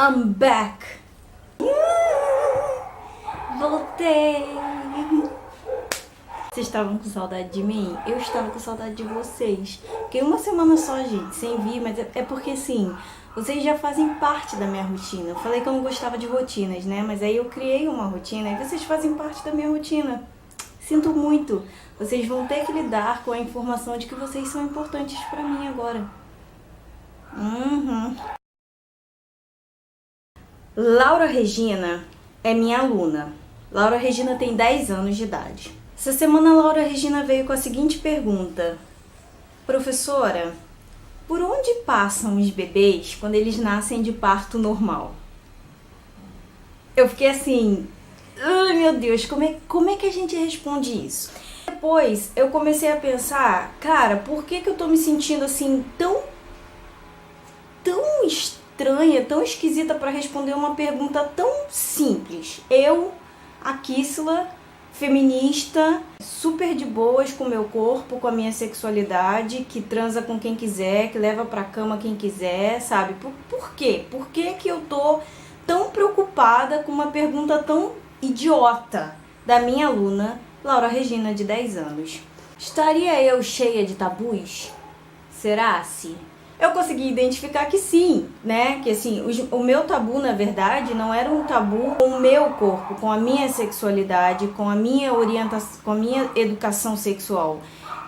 I'm back! Voltei! Vocês estavam com saudade de mim? Eu estava com saudade de vocês. Fiquei uma semana só, gente, sem vir, mas é porque assim, vocês já fazem parte da minha rotina. Eu falei que eu não gostava de rotinas, né? Mas aí eu criei uma rotina e vocês fazem parte da minha rotina. Sinto muito. Vocês vão ter que lidar com a informação de que vocês são importantes pra mim agora. Laura Regina é minha aluna. Laura Regina tem 10 anos de idade. Essa semana a Laura Regina veio com a seguinte pergunta: professora, por onde passam os bebês quando eles nascem de parto normal? Eu fiquei assim, ai meu Deus, como é que a gente responde isso? Depois eu comecei a pensar, cara, por que eu tô me sentindo assim tão estranha, tão esquisita para responder uma pergunta tão simples? Eu, a Kissla, feminista, super de boas com o meu corpo, com a minha sexualidade, que transa com quem quiser, que leva pra cama quem quiser, sabe? Por quê? Por que eu tô tão preocupada com uma pergunta tão idiota da minha aluna, Laura Regina, de 10 anos? Estaria eu cheia de tabus? Será-se? Eu consegui identificar que sim, né? Que assim, o meu tabu, na verdade, não era um tabu com o meu corpo, com a minha sexualidade, com a minha orientação, com a minha educação sexual,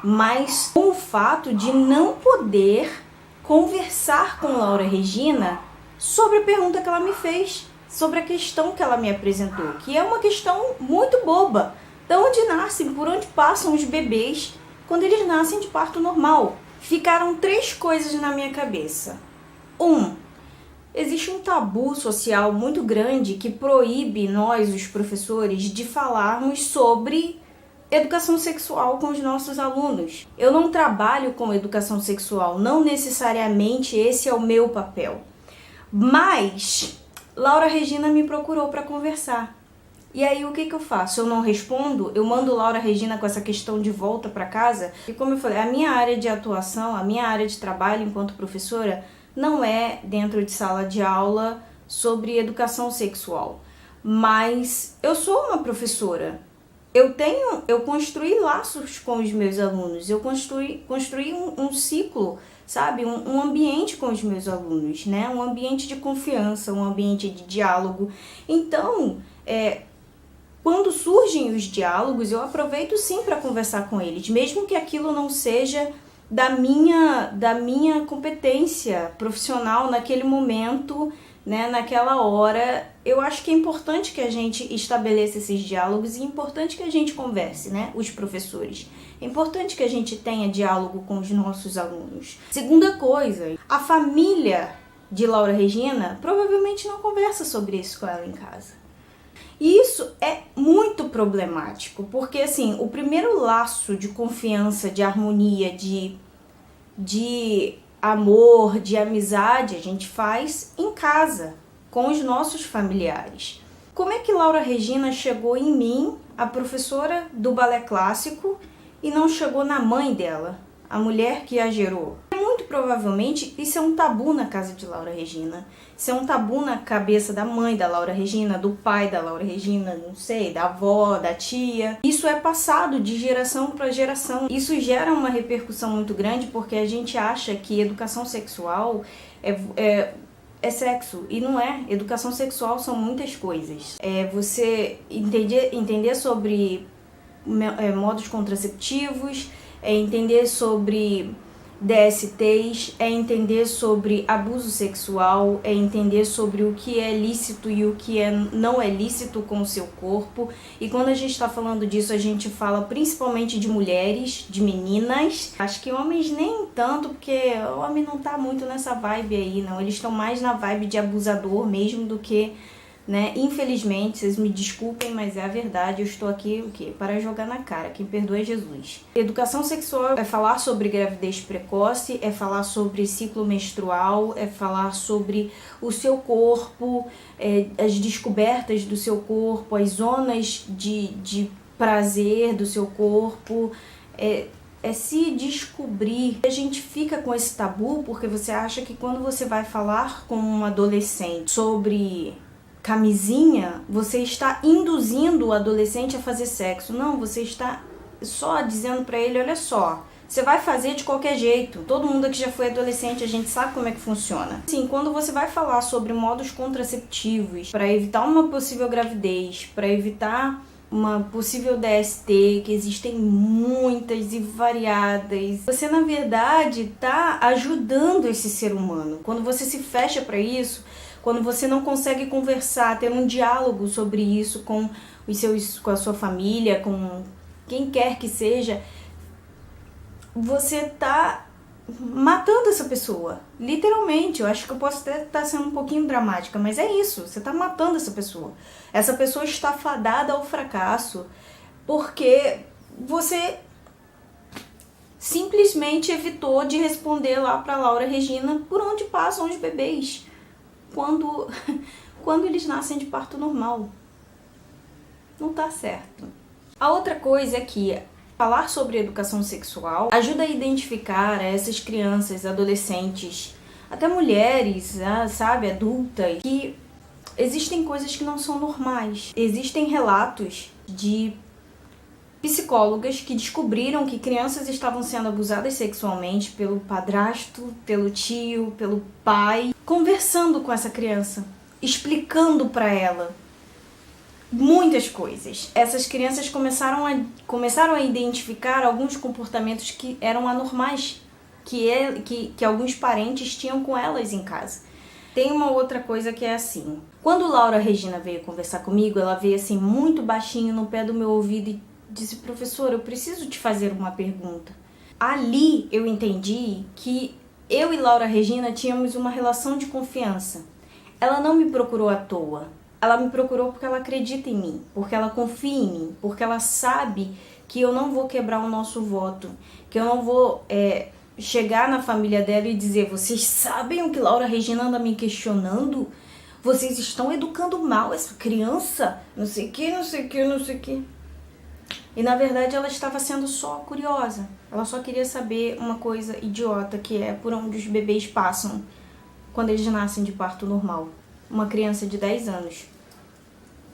mas com o fato de não poder conversar com Laura Regina sobre a pergunta que ela me fez, sobre a questão que ela me apresentou, que é uma questão muito boba. De onde nascem, por onde passam os bebês quando eles nascem de parto normal? Ficaram 3 coisas na minha cabeça. Existe um tabu social muito grande que proíbe nós, os professores, de falarmos sobre educação sexual com os nossos alunos. Eu não trabalho com educação sexual, não necessariamente esse é o meu papel. Mas Laura Regina me procurou para conversar. E aí o que eu faço? Eu não respondo? Eu mando Laura Regina com essa questão de volta para casa? E como eu falei, a minha área de atuação, a minha área de trabalho enquanto professora não é dentro de sala de aula sobre educação sexual. Mas eu sou uma professora. Eu construí laços com os meus alunos, eu construí um ciclo, sabe? Um ambiente com os meus alunos, né? Um ambiente de confiança, um ambiente de diálogo. Então, quando surgem os diálogos, eu aproveito sim para conversar com eles, mesmo que aquilo não seja da minha competência profissional naquele momento, né, naquela hora. Eu acho que é importante que a gente estabeleça esses diálogos e é importante que a gente converse, né, os professores. É importante que a gente tenha diálogo com os nossos alunos. Segunda coisa, a família de Laura Regina provavelmente não conversa sobre isso com ela em casa. E isso é muito problemático, porque assim, o primeiro laço de confiança, de harmonia, de amor, de amizade, a gente faz em casa, com os nossos familiares. Como é que Laura Regina chegou em mim, a professora do balé clássico, e não chegou na mãe dela, a mulher que a gerou? Muito provavelmente isso é um tabu na casa de Laura Regina. Isso é um tabu na cabeça da mãe da Laura Regina, do pai da Laura Regina, não sei, da avó, da tia. Isso é passado de geração para geração. Isso gera uma repercussão muito grande porque a gente acha que educação sexual é sexo, e não é. Educação sexual são muitas coisas. É você entender sobre modos contraceptivos, é entender sobre DSTs, é entender sobre abuso sexual, é entender sobre o que é lícito e o que não é lícito com o seu corpo. E quando a gente está falando disso, a gente fala principalmente de mulheres, de meninas. Acho que homens nem tanto, porque o homem não tá muito nessa vibe aí, não. Eles estão mais na vibe de abusador mesmo do que, né? Infelizmente, vocês me desculpem, mas é a verdade. Eu estou aqui o quê? Para jogar na cara. Quem perdoa é Jesus. Educação sexual é falar sobre gravidez precoce, é falar sobre ciclo menstrual, é falar sobre o seu corpo, as descobertas do seu corpo, as zonas de prazer do seu corpo. É é se descobrir. A gente fica com esse tabu porque você acha que quando você vai falar com um adolescente sobre camisinha, você está induzindo o adolescente a fazer sexo. Não, você está só dizendo pra ele, olha só, você vai fazer de qualquer jeito. Todo mundo aqui já foi adolescente, a gente sabe como é que funciona. Sim, quando você vai falar sobre modos contraceptivos para evitar uma possível gravidez, para evitar uma possível DST, que existem muitas e variadas, você na verdade tá ajudando esse ser humano. Quando você se fecha para isso, quando você não consegue conversar, ter um diálogo sobre isso com com a sua família, com quem quer que seja, você tá matando essa pessoa. Literalmente, eu acho que eu posso até estar sendo um pouquinho dramática, mas é isso, você tá matando essa pessoa. Essa pessoa está fadada ao fracasso porque você simplesmente evitou de responder lá para Laura Regina por onde passam os bebês quando eles nascem de parto normal. Não tá certo. A outra coisa é que falar sobre educação sexual ajuda a identificar essas crianças, adolescentes, até mulheres, sabe, adultas, que existem coisas que não são normais. Existem relatos de psicólogas que descobriram que crianças estavam sendo abusadas sexualmente pelo padrasto, pelo tio, pelo pai, conversando com essa criança, explicando para ela muitas coisas. Essas crianças começaram a identificar alguns comportamentos que eram anormais, que alguns parentes tinham com elas em casa. Tem uma outra coisa que é assim. Quando Laura Regina veio conversar comigo, ela veio assim muito baixinho no pé do meu ouvido e disse: professora, eu preciso te fazer uma pergunta. Ali eu entendi que eu e Laura Regina tínhamos uma relação de confiança. Ela não me procurou à toa. Ela me procurou porque ela acredita em mim, porque ela confia em mim, porque ela sabe que eu não vou quebrar o nosso voto, que eu não vou chegar na família dela e dizer: vocês sabem o que Laura Regina anda me questionando? Vocês estão educando mal essa criança? Não sei o que, não sei o que, não sei o que. E na verdade ela estava sendo só curiosa. Ela só queria saber uma coisa idiota, que é por onde os bebês passam quando eles nascem de parto normal. Uma criança de 10 anos.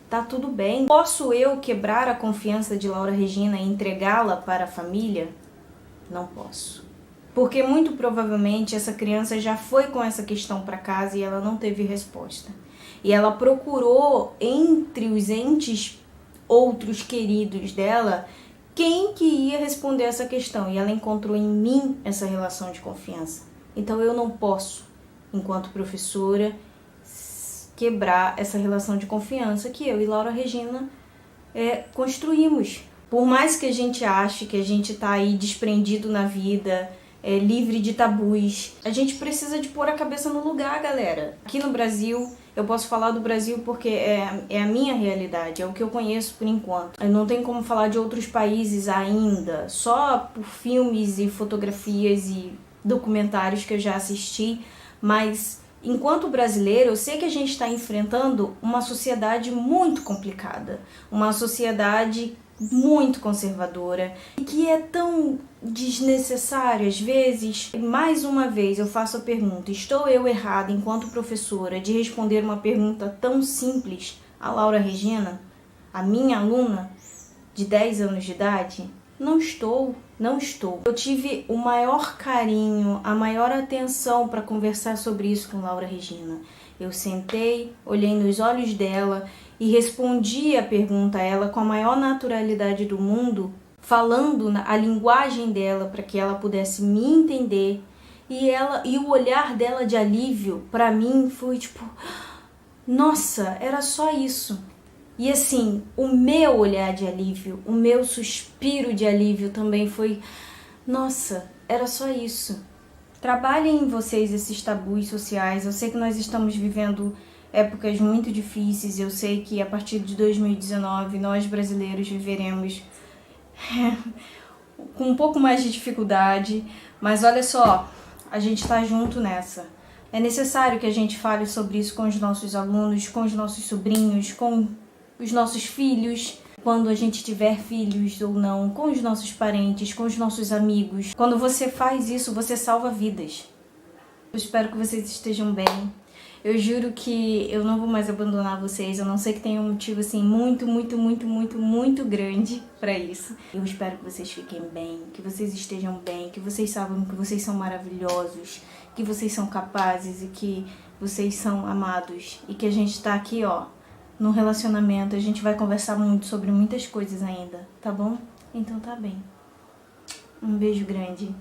Tá tudo bem. Posso eu quebrar a confiança de Laura Regina e entregá-la para a família? Não posso. Porque muito provavelmente essa criança já foi com essa questão para casa e ela não teve resposta. E ela procurou entre os entes outros queridos dela quem que ia responder essa questão. E ela encontrou em mim essa relação de confiança. Então eu não posso, enquanto professora, quebrar essa relação de confiança que eu e Laura Regina construímos. Por mais que a gente ache que a gente tá aí desprendido na vida, livre de tabus, a gente precisa de pôr a cabeça no lugar, galera. Aqui no Brasil, eu posso falar do Brasil porque é a minha realidade, é o que eu conheço por enquanto. Eu não tenho como falar de outros países ainda, só por filmes e fotografias e documentários que eu já assisti, mas enquanto brasileiro, eu sei que a gente está enfrentando uma sociedade muito complicada, uma sociedade muito conservadora e que é tão desnecessário às vezes. Mais uma vez eu faço a pergunta: estou eu errada enquanto professora de responder uma pergunta tão simples a Laura Regina, a minha aluna de 10 anos de idade? Não estou. Eu tive o maior carinho, a maior atenção para conversar sobre isso com Laura Regina. Eu sentei, olhei nos olhos dela e respondi a pergunta a ela com a maior naturalidade do mundo, falando a linguagem dela para que ela pudesse me entender. E o olhar dela de alívio para mim foi tipo: nossa, era só isso. E assim, o meu olhar de alívio, o meu suspiro de alívio também foi: nossa, era só isso. Trabalhem em vocês esses tabus sociais. Eu sei que nós estamos vivendo épocas muito difíceis. Eu sei que a partir de 2019 nós brasileiros viveremos com um pouco mais de dificuldade. Mas olha só, a gente tá junto nessa. É necessário que a gente fale sobre isso com os nossos alunos, com os nossos sobrinhos, com os nossos filhos. quando a gente tiver filhos ou não, com os nossos parentes, com os nossos amigos. Quando você faz isso, você salva vidas. Eu espero que vocês estejam bem. Eu juro que eu não vou mais abandonar vocês, a não ser que tenha um motivo assim muito grande pra isso. Eu espero que vocês fiquem bem, que vocês estejam bem, que vocês saibam que vocês são maravilhosos, que vocês são capazes e que vocês são amados. E que a gente tá aqui, ó, no relacionamento. A gente vai conversar muito sobre muitas coisas ainda, tá bom? Então tá bem. Um beijo grande.